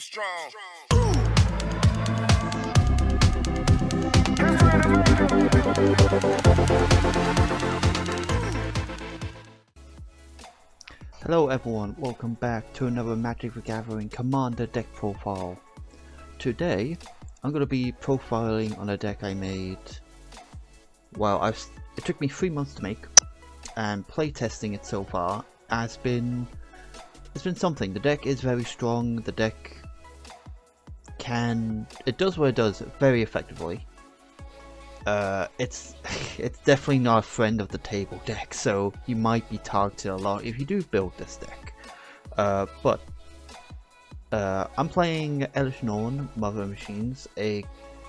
strong. Hello everyone, welcome back to another Magic the Gathering Commander deck profile. Today, I'm going to be profiling on a deck I made. Well, it took me 3 months to make, and playtesting it so far has been something. The deck is very strong. The deck it does what it does very effectively. It's definitely not a friend of the table deck, so you might be targeted a lot if you do build this deck. But I'm playing Elesh Norn, Mother of Machines, a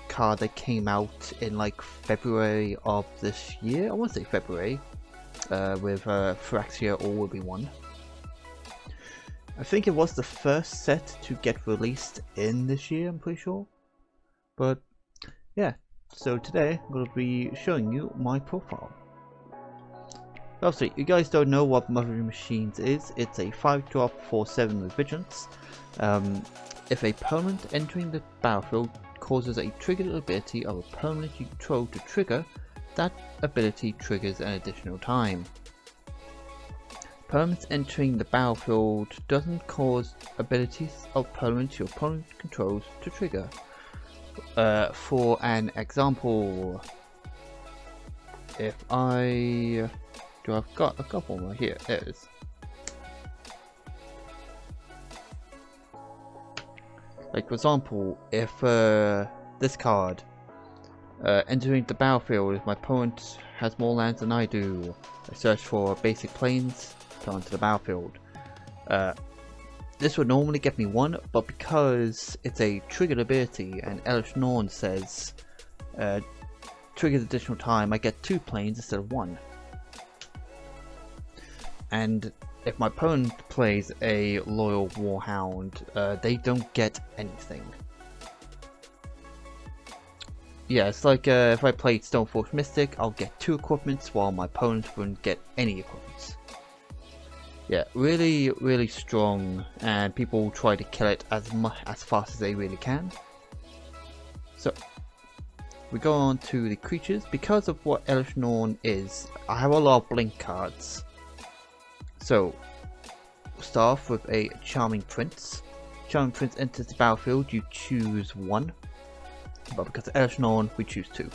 card that came out in like February of this year. I want to say February, with Phyrexia All Will Be One. I think it was the first set to get released in this year, I'm pretty sure. But yeah, so today I'm going to be showing you my profile. Obviously, you guys don't know what Mother of Machines is. It's a 5-drop 4/7 with Vigilance. If a permanent entering the battlefield causes a triggered ability of a permanent you control to trigger, that ability triggers an additional time. Permanents entering the battlefield doesn't cause abilities of permanents your opponent controls to trigger. For an example, if I've got a couple right here. There it is. Like for example, if this card entering the battlefield, if my opponent has more lands than I do, I search for basic planes, put onto the battlefield. This would normally get me 1, but because it's a triggered ability and Elesh Norn says triggers additional time, I get 2 planes instead of 1. And if my opponent plays a Loyal Warhound, they don't get anything. Yeah, it's like if I played Stoneforge Mystic, I'll get 2 equipments while my opponent wouldn't get any equipments. Yeah, really strong, and people try to kill it as fast as they really can. So we go on to the creatures. Because of what Elesh Norn is, I have a lot of blink cards. So we'll start off with a Charming Prince. Charming Prince enters the battlefield, you choose 1, but because of Elesh Norn, we choose 2.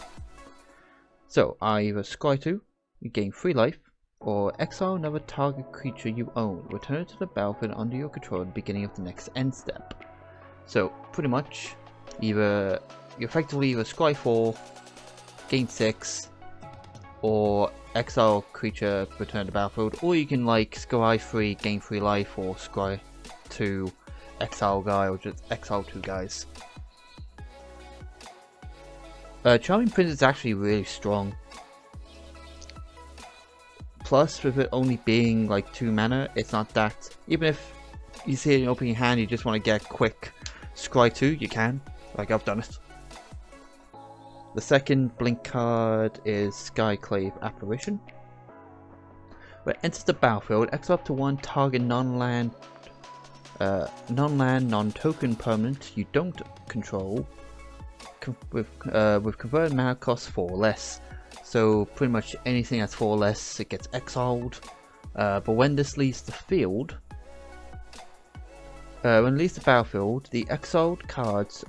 So I either scry 2, you gain 3 life, or exile another target creature you own. Return it to the battlefield under your control at the beginning of the next end step. So pretty much, you effectively either scry 4, gain 6, or exile creature, return to the battlefield, or you can like scry 3, gain 3 life, or scry 2, exile guy, or just exile 2 guys. Charming Prince is actually really strong. Plus, with it only being like 2 mana, it's not that. Even if you see it in opening hand, you just want to get a quick scry 2, you can. Like I've done it. The second blink card is Skyclave Apparition. When it enters the battlefield, exile up to 1 target non-land, non-token permanent you don't control with converted mana cost 4 or less. So pretty much anything that's 4 or less, it gets exiled. But when this leaves the field, when it leaves the battlefield, the exiled card's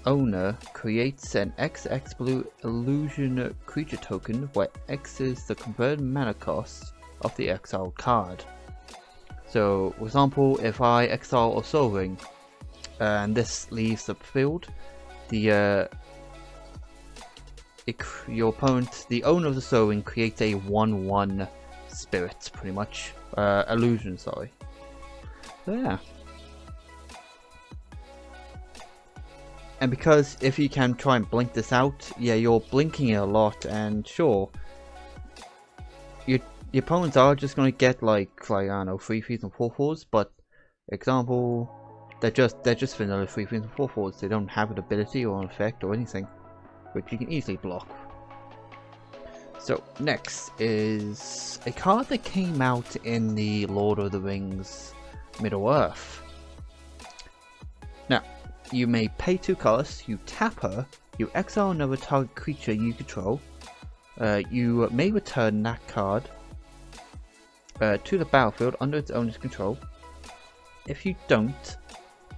owner creates an XX blue illusion creature token where X is the converted mana cost of the exiled card. So for example, if I exile a Soul Ring and this leaves the field, your opponent, the owner of the Soul Ring, creates a 1/1 spirit, pretty much. Illusion, sorry. So yeah. And because if you can try and blink this out, yeah, you're blinking it a lot, and sure, your opponents are just going to get like I don't know, 3/3s and 4/4s, but example, they're just vanilla 3/3s and 4/4s. They don't have an ability or an effect or anything, which you can easily block. So next is a card that came out in the Lord of the Rings Middle Earth. Now, you may pay 2 colors, you tap her, you exile another target creature you control, you may return that card to the battlefield under its owner's control. If you don't,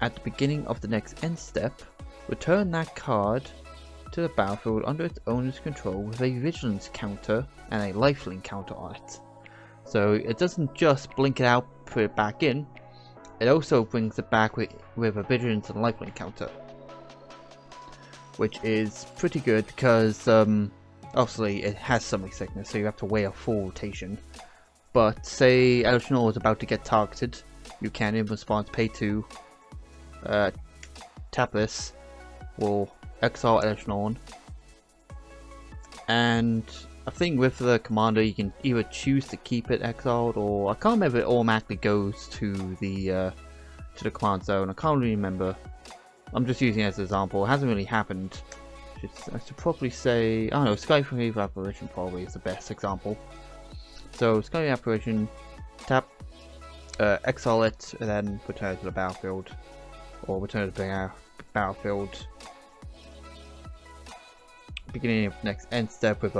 at the beginning of the next end step, return that card to the battlefield under its owner's control with a vigilance counter and a lifelink counter on it. So it doesn't just blink it out, put it back in, it also brings it back with a vigilance and lifelink counter. Which is pretty good because obviously it has summoning sickness, so you have to wait a full rotation. But say Elesh Norn is about to get targeted, you can in response pay 2, tap this, will exile Elesh Norn, and I think with the commander you can either choose to keep it exiled, or I can't remember if it automatically goes to the command zone. I can't really remember. I'm just using it as an example. It hasn't really happened. I should probably say, I don't know, Skyclave Apparition probably is the best example. So Skyclave Apparition, tap, exile it, and then return it to the battlefield, or return it to the battlefield. Beginning of next end step with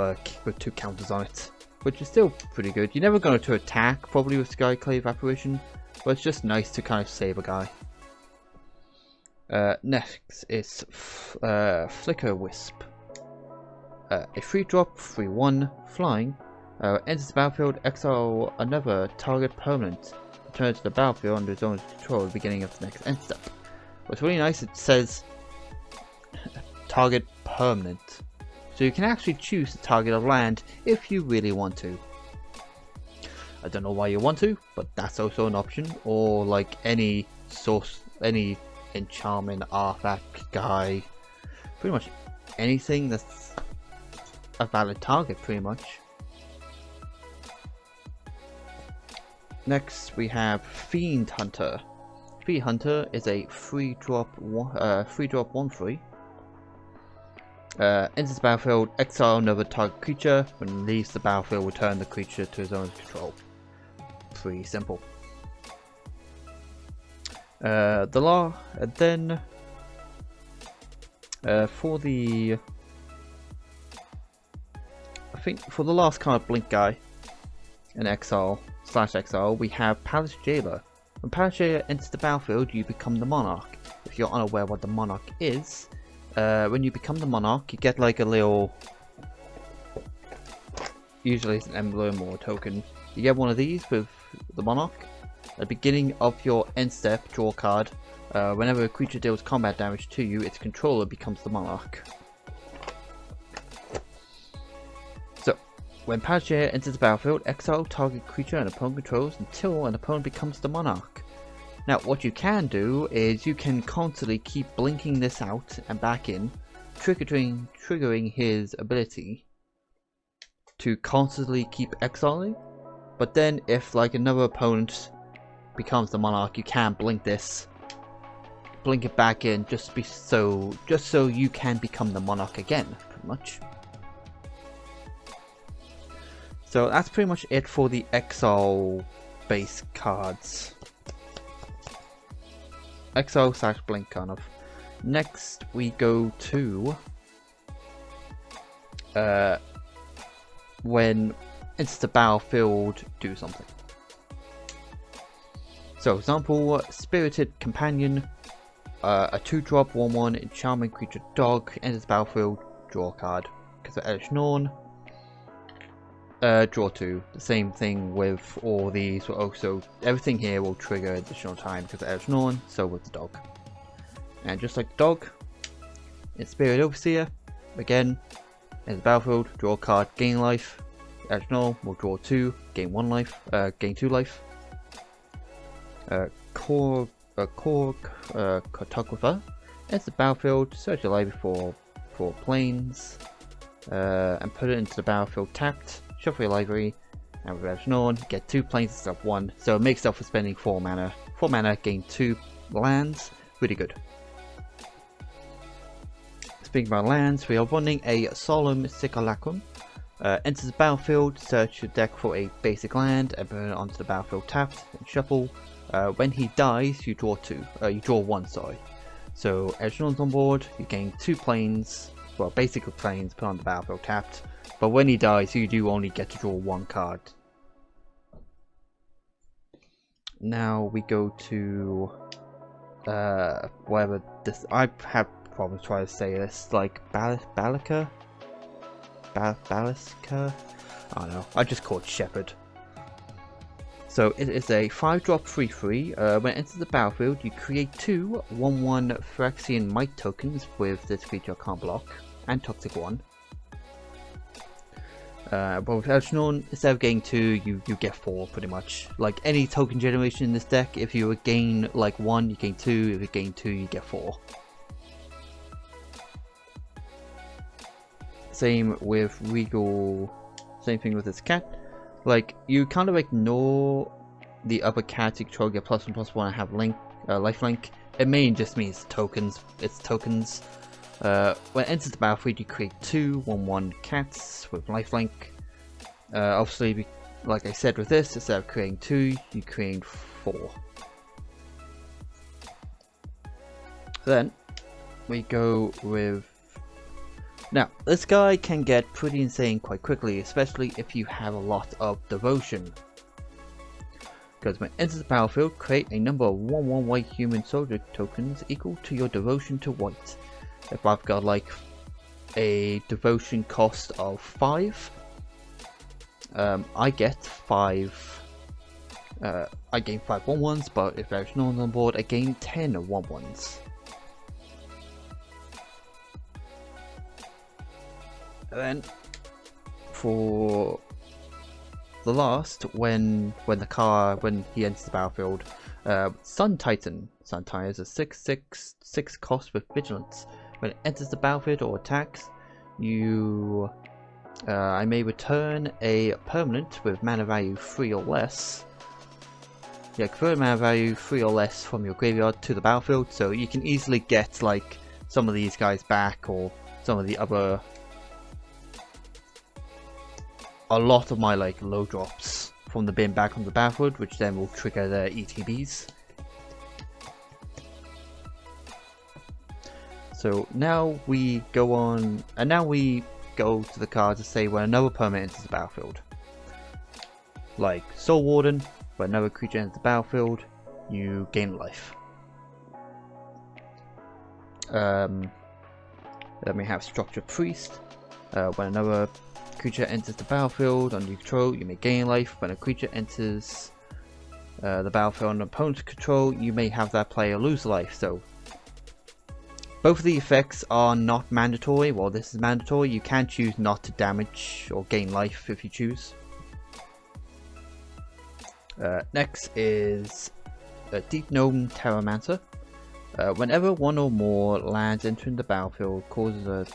2 counters on it, which is still pretty good. You're never going to attack probably with Skyclave Apparition, but it's just nice to kind of save a guy. Next is Flicker Wisp. A 3-drop, 3/1, flying. Enters the battlefield, exile another target permanent. Return to the battlefield under its own control at the beginning of the next end step. What's really nice, it says target permanent. So you can actually choose to target a land if you really want to. I don't know why you want to, but that's also an option. Or like any source, any enchantment, artifact guy, pretty much anything that's a valid target, pretty much. Next we have Fiend Hunter. Fiend Hunter is a 3-drop 1/3. Enters the battlefield, exile another target creature. When leaves the battlefield, return the creature to his own control. Pretty simple. For the, I think for the last kind of blink guy, an exile/exile, we have Palace Jailer. When Palace Jailer enters the battlefield, you become the monarch. If you're unaware what the monarch is, when you become the monarch, you get like a little, usually it's an emblem or a token. You get one of these with the monarch. At the beginning of your end step, draw a card. Whenever a creature deals combat damage to you, its controller becomes the monarch. So, when Palace Jailer enters the battlefield, exile target creature an opponent controls until an opponent becomes the monarch. Now, what you can do is you can constantly keep blinking this out and back in, triggering his ability to constantly keep exiling. But then, if like another opponent becomes the monarch, you can blink this, blink it back in, just so you can become the monarch again, pretty much. So that's pretty much it for the exile base cards. Exile/blink kind of. Next we go to when it's the battlefield, do something. So example, Spirited Companion, a 2-drop 1/1 enchantment creature dog, enters the battlefield, draw a card. Because of Elesh Norn, draw 2. The same thing with all these, will also, everything here will trigger additional time because of Elesh Norn, so with the dog. And just like the dog, in Spirit Overseer, again, in the battlefield, draw a card, gain life. Elesh Norn will draw 2, gain 1 life, gain 2 life. Cartographer, enters the battlefield, search your library for planes, and put it into the battlefield tapped. Shuffle your library, and with Elesh Norn, get 2 planes instead of 1, so it makes up for spending 4 mana. 4 mana, gain 2 lands, really good. Speaking about lands, we are running a Solemn Simulacrum. Enters the battlefield, search your deck for a basic land, and put it onto the battlefield tapped, and shuffle. When he dies, you draw 2. You draw 1, sorry. So Echelon's on board, you gain 2 planes, well basically planes put on the battlefield tapped, but when he dies you do only get to draw 1 card. Now we go to whatever this, I have problems trying to say this, like Balika? Baliska? I don't know, I just call it Shepherd. So it is a 5-drop 3/3. When it enters the battlefield, you create 2 1/1 Phyrexian Might tokens with this creature can't block, and Toxic 1. But with Norn, instead of getting 2, you get 4 pretty much. Like any token generation in this deck, if you gain like 1, you gain 2, if you gain 2, you get 4. Same with Regal, same thing with this cat. Like, you kind of ignore the other cards you control, get +1/+1 and have lifelink. It mainly just means tokens. It's tokens. When it enters the battlefield, you create 2 1/1 cats with lifelink. Obviously, like I said with this, instead of creating 2, you create 4. Then, we go with... Now, this guy can get pretty insane quite quickly, especially if you have a lot of devotion. Because when it enters the battlefield, create a number of 1/1 white human soldier tokens equal to your devotion to white. If I've got like a devotion cost of 5, I get 5. I gain 5 1/1s, but if there's no one on board, I gain 10 1/1s. And then for the last, when he enters the battlefield, Sun Titan. Sun Titan is a 6/6 cost with vigilance. When it enters the battlefield or attacks, you I may return a permanent with mana value 3 or less. Yeah, convert mana value 3 or less from your graveyard to the battlefield, so you can easily get like some of these guys back, or some of the other, a lot of my like low drops from the bin back on the battlefield, which then will trigger the ETBs. So now we go on, and now we go to the card to say when another permanent enters the battlefield. Like Soul Warden, when another creature enters the battlefield, you gain life. Then we have Structured Priest. When another creature enters the battlefield under your control, you may gain life. When a creature enters the battlefield under opponent's control, you may have that player lose life. So both of the effects are not mandatory. Well, this is mandatory. You can choose not to damage or gain life if you choose. Next is Deep Gnome Terramancer. Whenever one or more lands entering the battlefield causes a...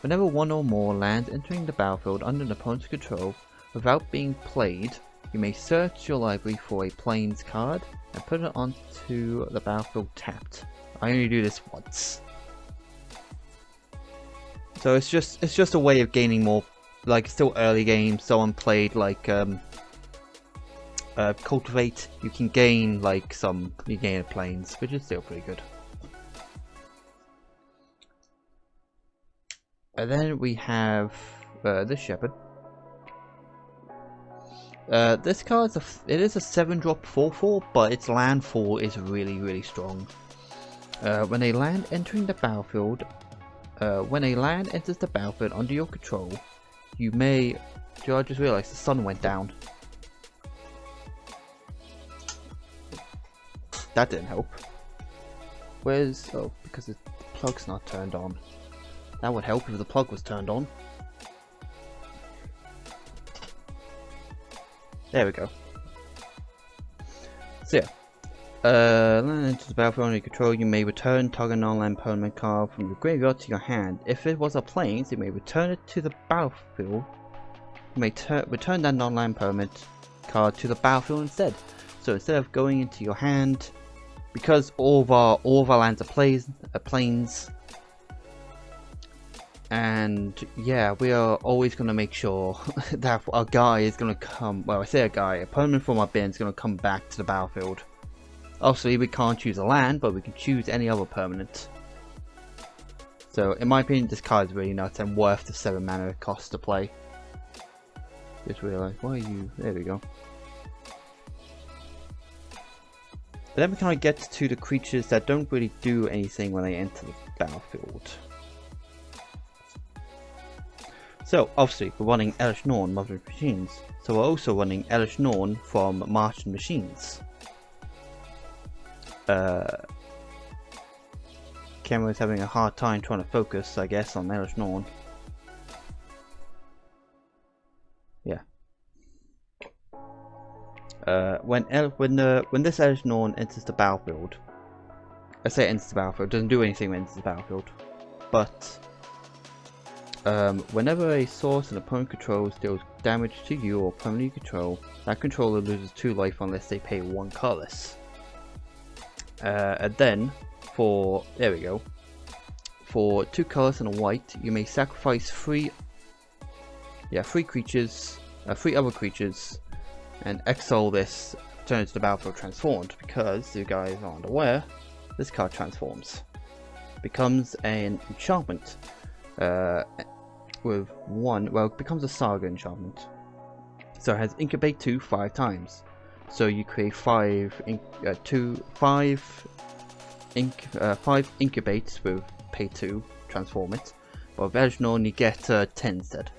Whenever one or more lands entering the battlefield under an opponent's control without being played, you may search your library for a Plains card and put it onto the battlefield tapped. I only do this once. So it's just a way of gaining more, like it's still early game, someone played like Cultivate, you can gain like you gain a Plains, which is still pretty good. And then we have this Shepherd. This card is a 7-drop 4/4, but its landfall is really strong. When a land entering the battlefield, when a land enters the battlefield under your control, you may. I just realized the sun went down. That didn't help. Where's... oh, because the plug's not turned on. That would help if the plug was turned on. There we go. So yeah. Land enters the battlefield under your control, you may return target non-land permanent card from your graveyard to your hand. If it was a Plains, you may return it to the battlefield. You may return that non-land permanent card to the battlefield instead. So instead of going into your hand, because all of our lands are Plains, and yeah, we are always going to make sure that our guy is going to come. Well, I say a guy, a permanent from our bin is going to come back to the battlefield. Obviously we can't choose a land, but we can choose any other permanent. So in my opinion this card is really nuts and worth the 7 mana it costs to play. Just realised, why are you... there we go. But then we kind of get to the creatures that don't really do anything when they enter the battlefield. So obviously we're running Elesh Norn Mother Machines. So we're also running Elesh Norn from Martian Machines. Camera's having a hard time trying to focus, I guess, on Elesh Norn. Yeah. When this Elesh Norn enters the battlefield, I say enters the battlefield, it doesn't do anything when it enters the battlefield, but whenever a source an opponent controls deals damage to you or permanently you control, that controller loses 2 life unless they pay 1 colorless. And then for, there we go, for 2 colors and a white, you may sacrifice 3 creatures, 3 other creatures, and exile this, turn it to the battlefield transformed, because you guys aren't aware, this card transforms. Becomes an enchantment with 1, well, it becomes a saga enchantment. So it has incubate 2 5 times. So you create 5 incubates with pay 2, transform it. But with Elesh Norn you get 10 instead.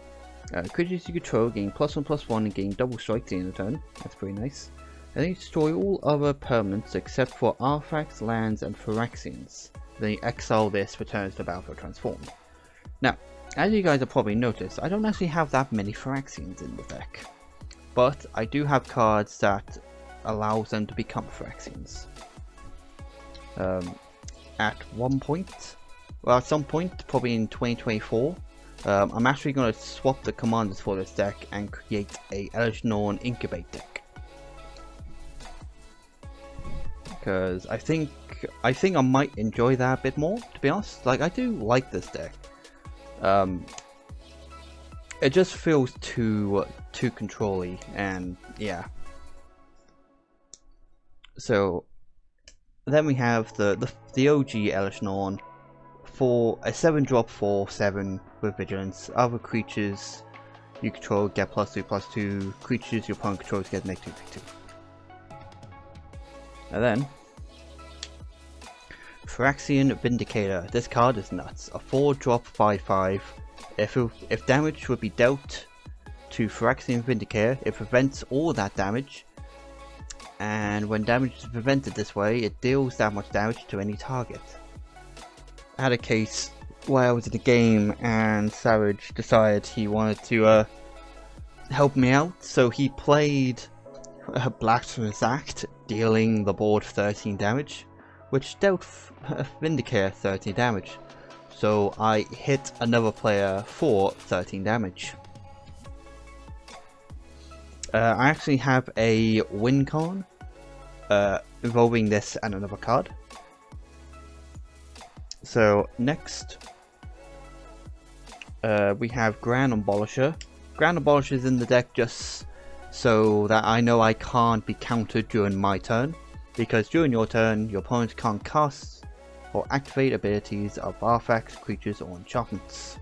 Creatures you control gain +1/+1 and gain double strike at the end of the turn. That's pretty nice. And then you destroy all other permanents except for artifacts, lands, and Phyrexians. Then you exile this, returns to the battlefield transformed. Now, as you guys have probably noticed, I don't actually have that many Phyrexians in the deck. But I do have cards that allows them to become Phyrexians. At some point, probably in 2024, I'm actually going to swap the commanders for this deck and create a Elesh Norn Incubate deck. Because I think I might enjoy that a bit more, to be honest. Like, I do like this deck. It just feels too control-y, and yeah. So then we have the OG Elesh Norn for a 7-drop 4/7 with vigilance. Other creatures you control get +2/+2. Creatures your opponent controls get -2/2. And then Phyrexian Vindicator. This card is nuts. A 4-drop 5/5. If damage would be dealt to Phyrexian Vindicator, it prevents all that damage. And when damage is prevented this way, it deals that much damage to any target. I had a case where I was in the game and Savage decided he wanted to help me out, so he played Blacksmith's Act, dealing the board 13 damage, which dealt Vindicator 13 damage. So I hit another player for 13 damage. I actually have a win con involving this and another card. So next we have Grand Abolisher. Grand Abolisher is in the deck just so that I know I can't be countered during my turn, because during your turn your opponent can't cast or activate abilities of artifacts, creatures, or enchantments.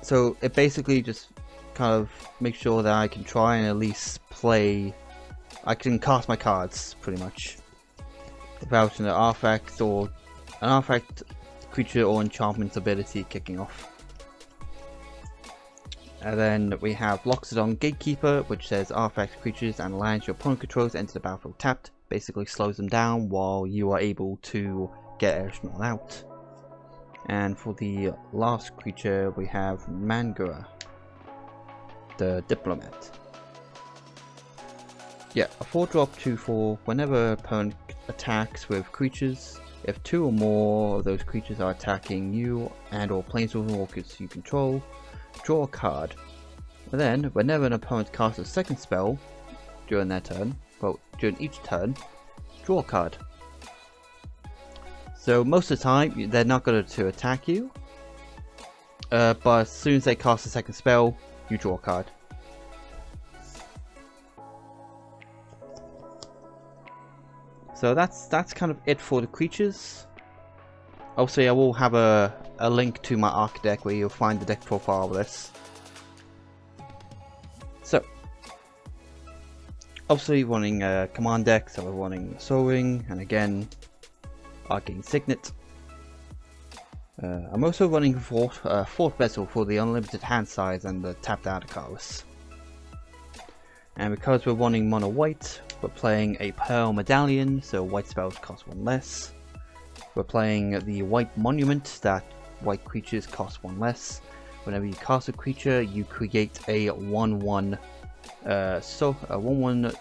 So it basically just kind of makes sure that I can try and at least play, I can cast my cards pretty much without an artifact, creature, or enchantment ability kicking off. And then we have Loxodon Gatekeeper, which says artifacts, creatures, and lands your opponent controls enter the battlefield tapped. Basically slows them down while you are able to get Elesh Norn out. And for the last creature we have Mangura, the Diplomat. Yeah, a 4-drop 2/4. Whenever opponent attacks with creatures, if 2 or more of those creatures are attacking you and or planeswalkers you control, draw a card. And then, whenever an opponent casts a second spell during their turn, well, during each turn, draw a card. So most of the time, they're not going to attack you, but as soon as they cast a second spell, you draw a card. So that's kind of it for the creatures. Obviously, I will have a link to my Arc deck where you'll find the deck profile of this. So, obviously running a command deck, so we're running Soul Ring, and again, Arcane Signet. I'm also running Fourth Vessel for the unlimited hand size and the tapped out Icarus. And because we're running mono white, we're playing a Pearl Medallion, so white spells cost 1 less. We're playing the White Monument, that white creatures cost 1 less. Whenever you cast a creature, you create a 1/1 1/1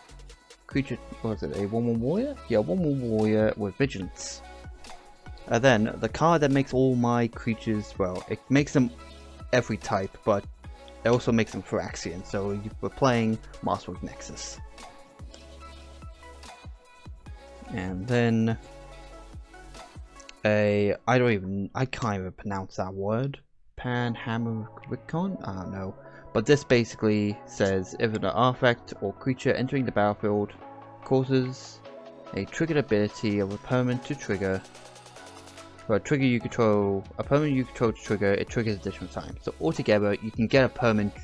creature, what was it, a 1/1 warrior? Yeah, 1/1 warrior with vigilance. Then the card that makes all my creatures, well, it makes them every type, but it also makes them Phyrexian, so we're playing Masterwork Nexus. And then I can't even pronounce that word. Panhammericon? I don't know. But this basically says if an artifact or creature entering the battlefield causes a triggered ability of a permanent to trigger, for a trigger you control, a permanent you control to trigger, it triggers additional time. So altogether, you can get a permanent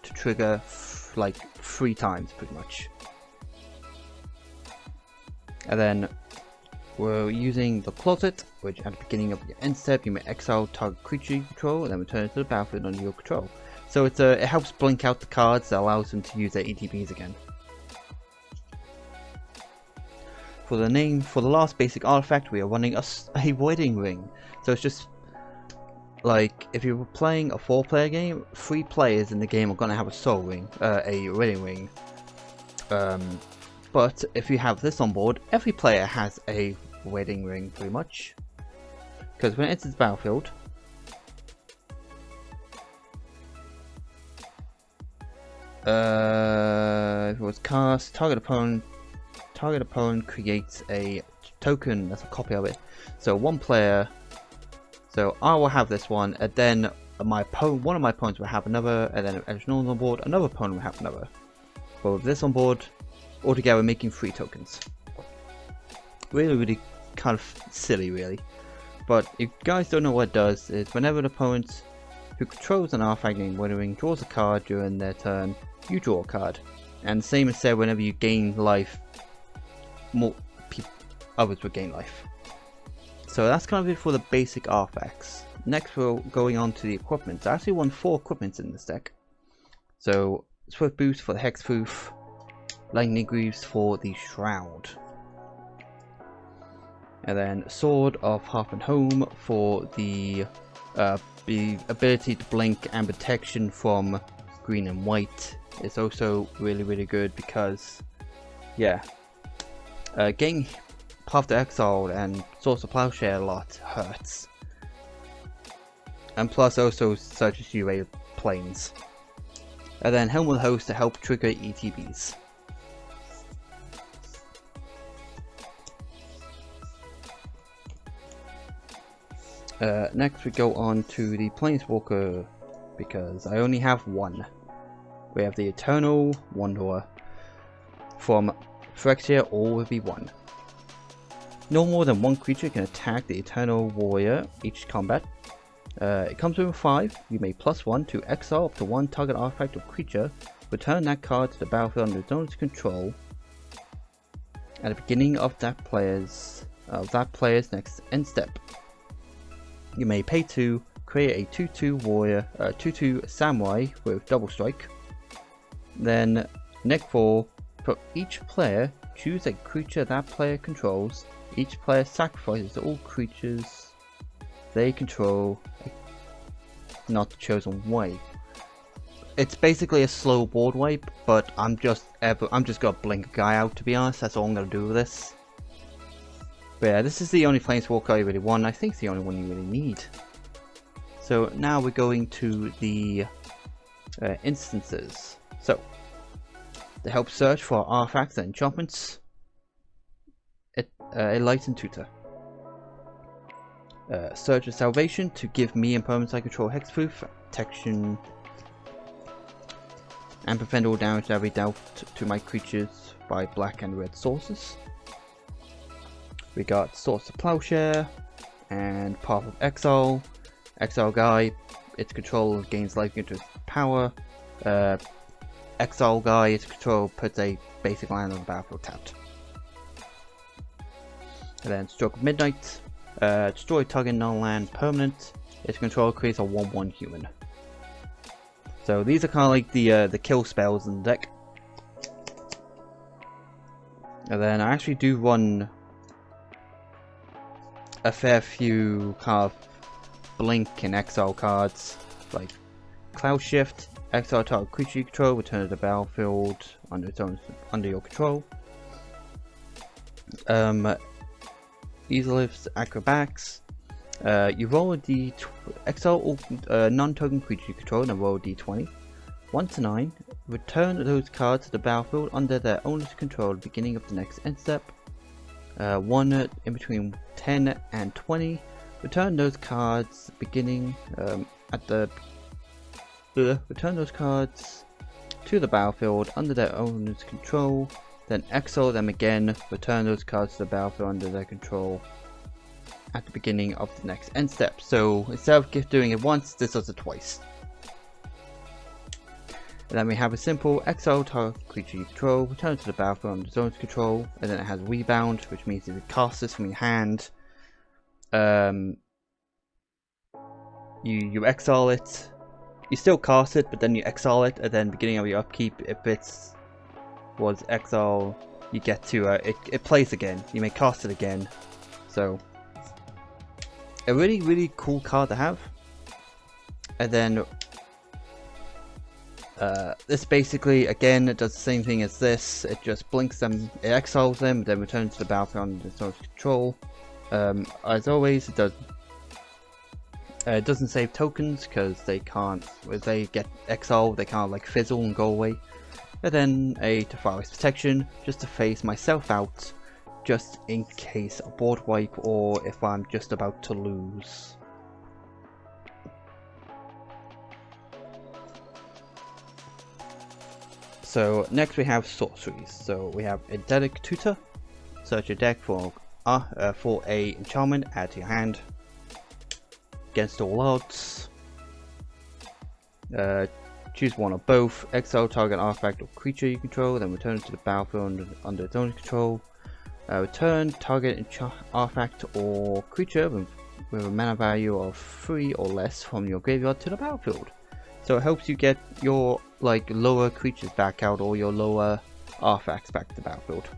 to trigger like 3 times pretty much. And then we're using the Closet, which at the beginning of your end step you may exile target creature you control and then return it to the battlefield under your control. So it helps blink out the cards that allows them to use their ETBs again. For the last basic artifact, we are running a wedding ring. So it's just like if you were playing a 4-player game, 3 players in the game are gonna have a soul ring, a wedding ring. But if you have this on board, every player has a wedding ring pretty much. Because when it enters the battlefield, if it was cast, target opponent creates a token that's a copy of it. So one player, so I will have this one, and then one of my opponents will have another, and then if Norn on board, another opponent will have another. But with this on board, altogether making 3 tokens. Really kind of silly, really. But if you guys don't know what it does, is whenever an opponent who controls an artifact named Wedding Ring draws a card during their turn, you draw a card. And the same is said whenever you gain life, others will gain life. So that's kind of it for the basic artifacts. Next we're going on to the equipment. I actually won 4 equipments in this deck. So Swift Boost for the Hexproof, Lightning Greaves for the Shroud, and then Sword of Hearth and Home for the ability to blink and protection from green and white. It's also really good because, yeah, getting Path to Exile and Source of Plowshare a lot hurts, and plus also searches UA planes. And then Helm of the Host to help trigger ETBs. Next we go on to the Planeswalker, because I only have one. We have the Eternal Wanderer from Phyrexia, all will be 1. No more than 1 creature can attack the Eternal Warrior each combat. It comes with a 5. You may +1 to exile up to 1 target artifact or creature. Return that card to the battlefield under its owner's control at the beginning of that player's next end step. You may pay 2, create a 2/2 warrior, 2/2 samurai with double strike. Then next 4, for each player, choose a creature that player controls. Each player sacrifices all creatures they control, not the chosen way. It's basically a slow board wipe, but I'm just gonna blink a guy out, to be honest. That's all I'm gonna do with this. But yeah, this is the only Planeswalker I really want. I think it's the only one you really need. So now we're going to the instances. So to help search for artifacts and enchantments, Enlightened Tutor. Search of Salvation to give me and permanents I control hexproof, protection, and prevent all damage that will be dealt to my creatures by black and red sources. We got Swords of Plowshare and Path of Exile. Exile guy, its control gains life into its power. Exile guy, its control puts a basic land on the battlefield tapped. And then Stroke of Midnight, destroy target non-land permanent. Its control creates a 1/1 human. So these are kind of like the kill spells in the deck. And then I actually do run a fair few kind of blink and exile cards, like Cloud Shift, exile target creature you control, return to the battlefield under your control. Easelifts, Acrobats. You roll a exile all non-token creature you control and roll a d20. 1 to 9. Return those cards to the battlefield under their owner's control at the beginning of the next end step. 1 in between 10 and 20. Return those cards beginning return those cards to the battlefield under their owner's control. Then exile them again. Return those cards to the battlefield under their control at the beginning of the next end step. So instead of doing it once, this does it twice. And then we have a simple exile target creature you control, return to the battlefield under its owner's control, and then it has rebound, which means if you cast this from your hand, you exile it. You still cast it, but then you exile it, and then beginning of your upkeep, if it was exile, you get to it plays again. You may cast it again. So a really cool card to have. And then this basically again it does the same thing as this. It just blinks them, it exiles them, then returns to the battlefield under its own control. As always, it doesn't save tokens because they can't. If they get exiled, they can't like fizzle and go away. And then a Tefari's Protection, just to phase myself out, just in case a board wipe or if I'm just about to lose. So next we have sorceries. So we have Eidetic Tutor. Search your deck for a enchantment, add to your hand. Against all odds. Choose one or both. Exile target artifact or creature you control, then return it to the battlefield under its own control. Return target artifact or creature with a mana value of 3 or less from your graveyard to the battlefield. So it helps you get your like lower creatures back out or your lower artifacts back to the battlefield.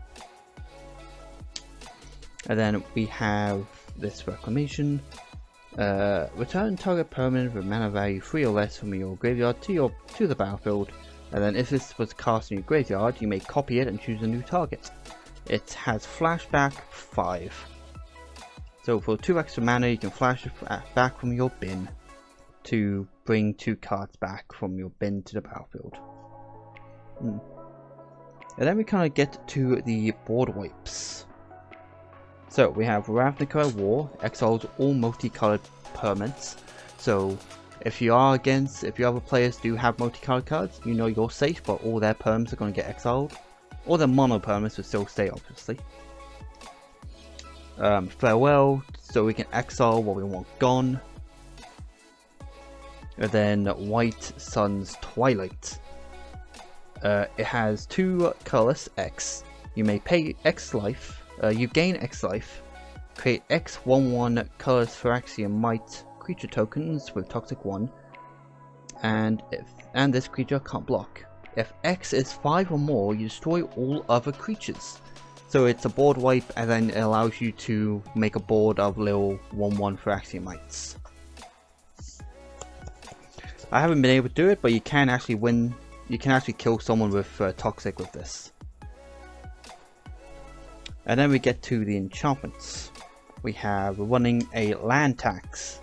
And then we have this Reclamation. Return target permanent with mana value 3 or less from your graveyard to the battlefield. And then if this was cast in your graveyard, you may copy it and choose a new target. It has flashback 5. So for 2 extra mana, you can flash it back from your bin to bring 2 cards back from your bin to the battlefield. And then we kind of get to the board wipes. So we have Ravnica War, exiles all multicolored permanents. So if other players do have multicolored cards, you know you're safe, but all their perms are going to get exiled. All their mono permanents will still stay, obviously. Farewell, so we can exile what we want gone. And then White Sun's Twilight. It has 2 colorless X. You may pay X life. You gain X life. Create X 1/1 colorless Phyrexian Might creature tokens with Toxic 1. And this creature can't block. If X is 5 or more, you destroy all other creatures. So it's a board wipe, and then it allows you to make a board of little 1/1 Phyrexian Mights. I haven't been able to do it, but you can actually win. You can actually kill someone with Toxic with this. And then we get to the enchantments. We have running a land tax.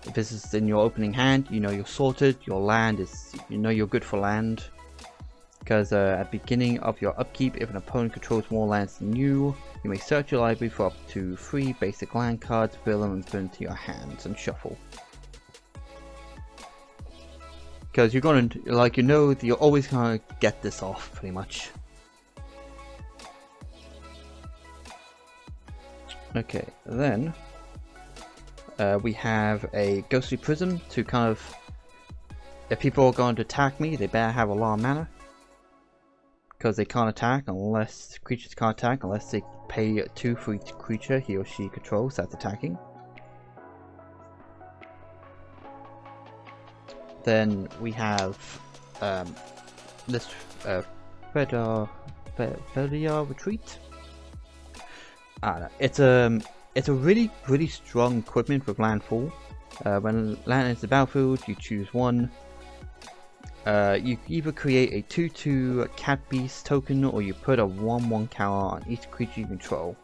If this is in your opening hand, you know you're sorted. Your land is, you know you're good for land. Because at the beginning of your upkeep, if an opponent controls more lands than you may search your library for up to 3 basic land cards, fill them and put them into your hands and shuffle. Because you're going to, like, you know, you're always going to get this off, pretty much. Okay, then we have a Ghostly Prism to kind of, if people are going to attack me, they better have a lot of mana. Because they can't attack unless, creatures can't attack unless they pay 2 for each creature he or she controls that's attacking. Then we have this Fedia Retreat. It's a really strong equipment with landfall. When land enters the battlefield, you choose one. You either create a 2/2 cat beast token, or you put a 1/1 counter on each creature you control,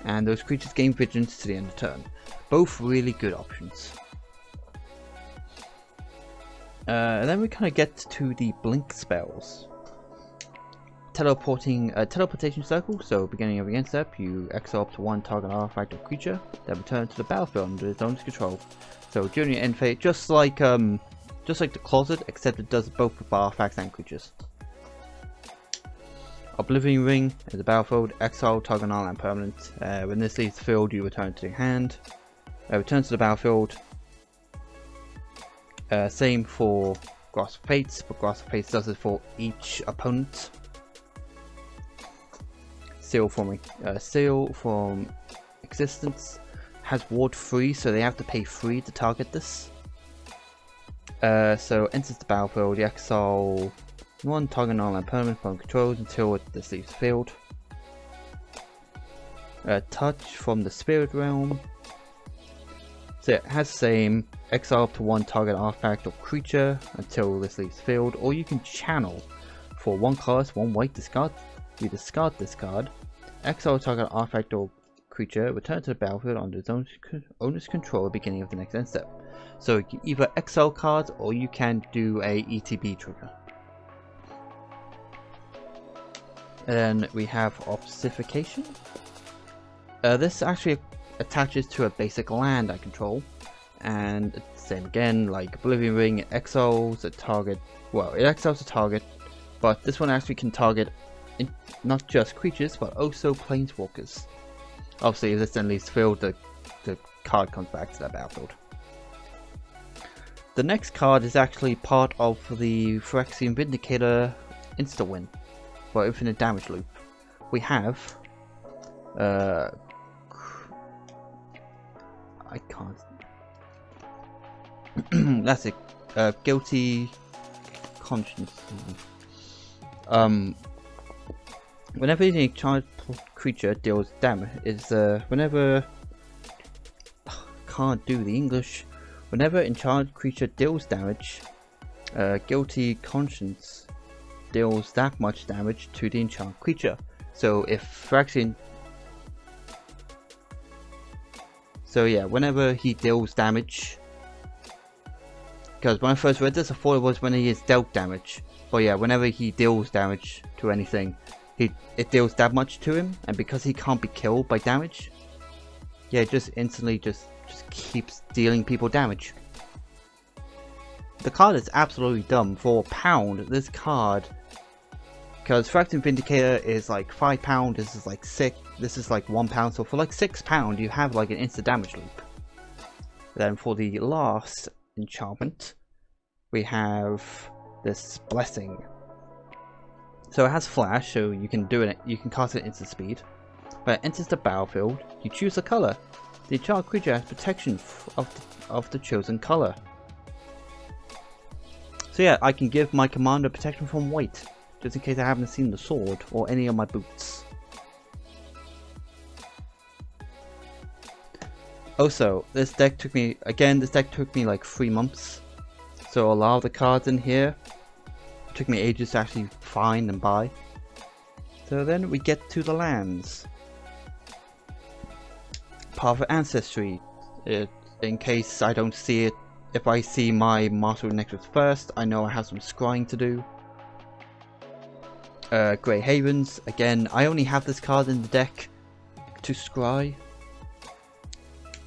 and those creatures gain vigilance to the end of turn. Both really good options. And then we kind of get to the blink spells. Teleportation circle. So beginning of the end step, you exile up to 1 target artifact or creature, then return to the battlefield under its own control. So during your end phase, just like the closet, except it does both with artifacts and creatures. Oblivion Ring is a battlefield, exile target non-land permanent. When this leaves the field, you return to your hand. Return to the battlefield. Same for Grasp of Fates, but Grasp of Fates does it for each opponent. Seal from Existence has ward 3, so they have to pay 3 to target this. So enters the battlefield, you exile 1 target non-land permanent from controls until this leaves the field. Touch from the Spirit Realm. So it has the same, exile up to 1 target artifact or creature until this leaves the field, or you can channel for 1 cost, 1 white discard. You discard this card, exile target artifact or creature, return to the battlefield under its owner's control at the beginning of the next end step. So you can either exile cards or you can do a ETB trigger. And then we have Obsidification. This actually attaches to a basic land I control, and it's the same again, like Oblivion Ring, it exiles a target, well, it exiles a target, but this one actually can target not just creatures, but also planeswalkers. Obviously, if this then leaves the field, the card comes back to that battlefield. The next card is actually part of the Phyrexian Vindicator insta-win, for infinite damage loop. We have I can't. That's it. Guilty Conscience. Whenever any charged creature deals damage, whenever can't do the English. Whenever an enchanted creature deals damage, Guilty Conscience deals that much damage to the enchanted creature. So if Phyrexian, whenever he deals damage, because when I first read this, I thought it was when he is dealt damage. But yeah, whenever he deals damage to anything, it deals that much to him, and because he can't be killed by damage, yeah, it just instantly just keeps dealing people damage. The card is absolutely dumb. For £1, this card, because Phyrexian Vindicator is like £5, this is like this is like £1, so for like £6 you have like an instant damage loop. Then for the last enchantment, we have this Blessing. So it has flash, so you can do it. You can cast it at instant speed. When it enters the battlefield, you choose a color. The enchanted creature has protection of the chosen color. So yeah, I can give my commander protection from white, just in case I haven't seen the sword or any of my boots. Also, this deck took me like 3 months. So a lot of the cards in here took me ages to actually find and buy. So then we get to the lands. Path of Ancestry. In case I don't see it, if I see my Master of Nexus first, I know I have some scrying to do. Grey Havens. Again, I only have this card in the deck to scry.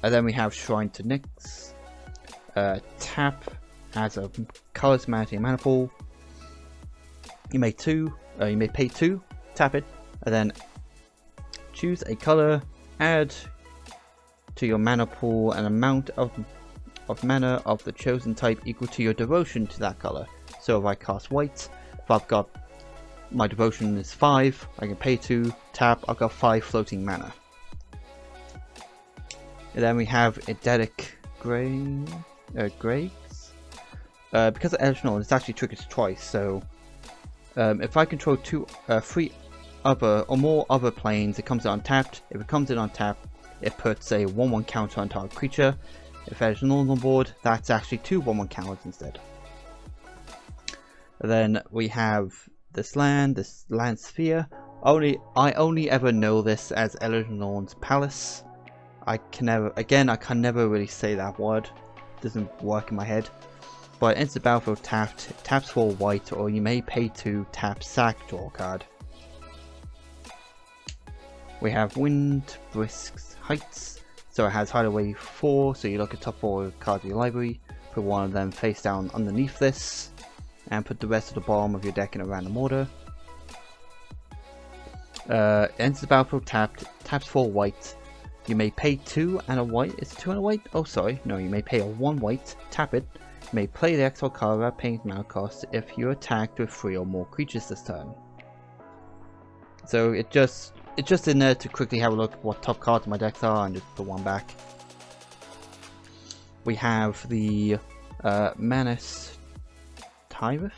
And then we have Shrine to Nyx. Tap as a colors managing mana pool. You may pay 2, tap it, and then choose a color, add to your mana pool an amount of mana of the chosen type equal to your devotion to that color. So if I cast white, if I've got my devotion is 5, I can pay 2, tap, I've got 5 floating mana. And then we have Eidetic Graves. Because of Elesh Norn, it's actually triggered twice, so if I control 3 other or more other planes, it comes in untapped. If it comes in untapped, it puts a 1/1 counter on target creature. If Elesh Norn on board, that's actually 2 1/1 counters instead. And then we have this land sphere. I only ever know this as Elesh Norn's Palace. I can never really say that word. It doesn't work in my head. But enters the battlefield tapped, taps for white, or you may pay 2, tap, sack, draw a card. We have Wind Brisk's Heights, so it has Hideaway 4, so you look at top 4 cards of your library, put one of them face down underneath this, and put the rest of the bottom of your deck in a random order. Enters the battlefield tapped, taps for white, you may pay 2 and a white, it's 2 and a white? Oh sorry, no, you may pay a 1 white, tap it, you may play the exile card without paying mana cost if you're attacked with 3 or more creatures this turn. So it's just in there to quickly have a look at what top cards in my decks are and just put one back. We have the Manus Tyrith.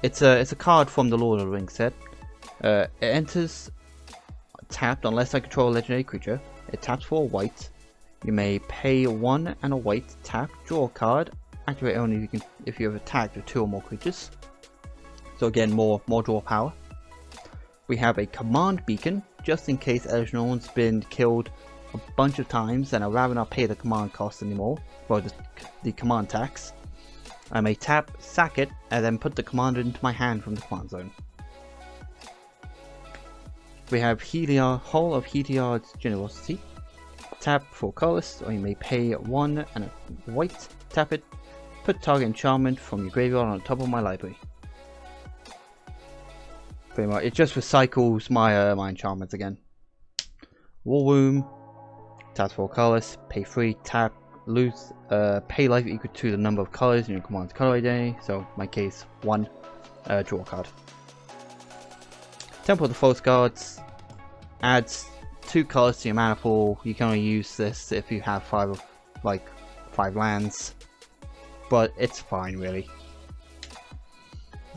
It's a card from the Lord of the Rings set. It enters tapped unless I control a legendary creature. It taps for a white. You may pay 1 and a white, tap, draw a card. Activate only if you have attacked with 2 or more creatures. So again, more draw power. We have a command beacon, just in case Elesh Norn's been killed a bunch of times and I'd rather not pay the command cost anymore, well the command tax. I may tap, sack it, and then put the commander into my hand from the command zone. We have Hall of Heliard's Generosity. Tap for colorless, or you may pay 1 and a white, tap it, put target enchantment from your graveyard on top of my library. Pretty much, it just recycles my my enchantments again. War Womb, taps for colors, pay 3, tap, lose, pay life equal to the number of colors in your command's color identity. So in my case, 1, draw a card. Temple of the Forest Guards adds 2 colors to your mana pool. You can only use this if you have 5 lands, but it's fine really.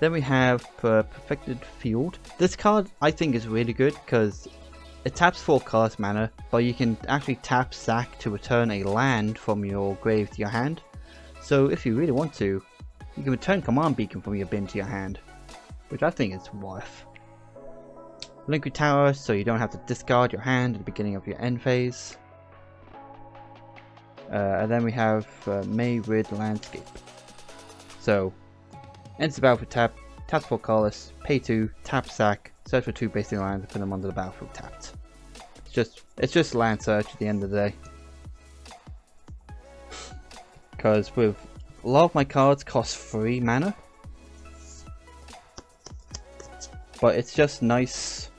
Then we have Perfected Field. This card I think is really good because it taps 4 colorless mana, but you can actually tap sack to return a land from your grave to your hand. So if you really want to, you can return Command Beacon from your bin to your hand, which I think is worth. Liquid Tower, so you don't have to discard your hand at the beginning of your end phase. And then we have Mayrid Landscape. So enters the battlefield tap, taps for colorless, pay 2, tap sack, search for 2 basic lands and put them under the battlefield tapped. It's just land search at the end of the day. Because with a lot of my cards cost 3 mana. But it's just nice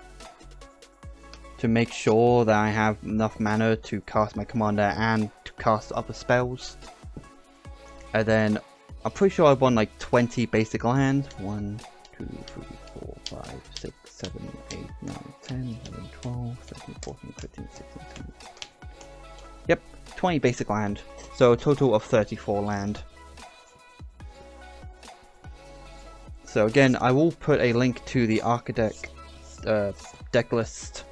to make sure that I have enough mana to cast my commander and to cast other spells. And then I'm pretty sure I won like 20 basic lands. 1, 2, 3, 4, 5, 6, 7, 8, 9, 10, 11, 12, 13, 14, 15, 16, 17. Yep, 20 basic land. So a total of 34 land. So again, I will put a link to the Architect deck list,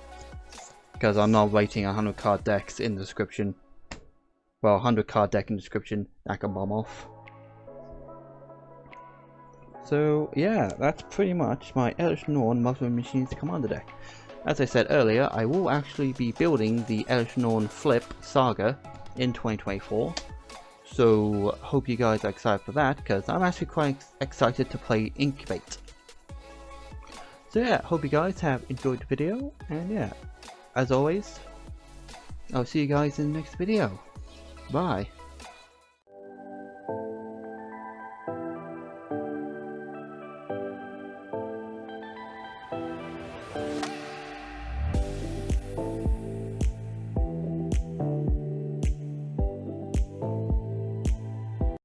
because I'm not rating 100 card decks in the description. Well, 100 card deck in the description, that can bomb off. So yeah, that's pretty much my Elesh Norn Mother Machines Commander deck. As I said earlier, I will actually be building the Elesh Norn Flip Saga in 2024. So hope you guys are excited for that, because I'm actually quite excited to play Incubate. So yeah, hope you guys have enjoyed the video, and yeah, as always, I'll see you guys in the next video. Bye.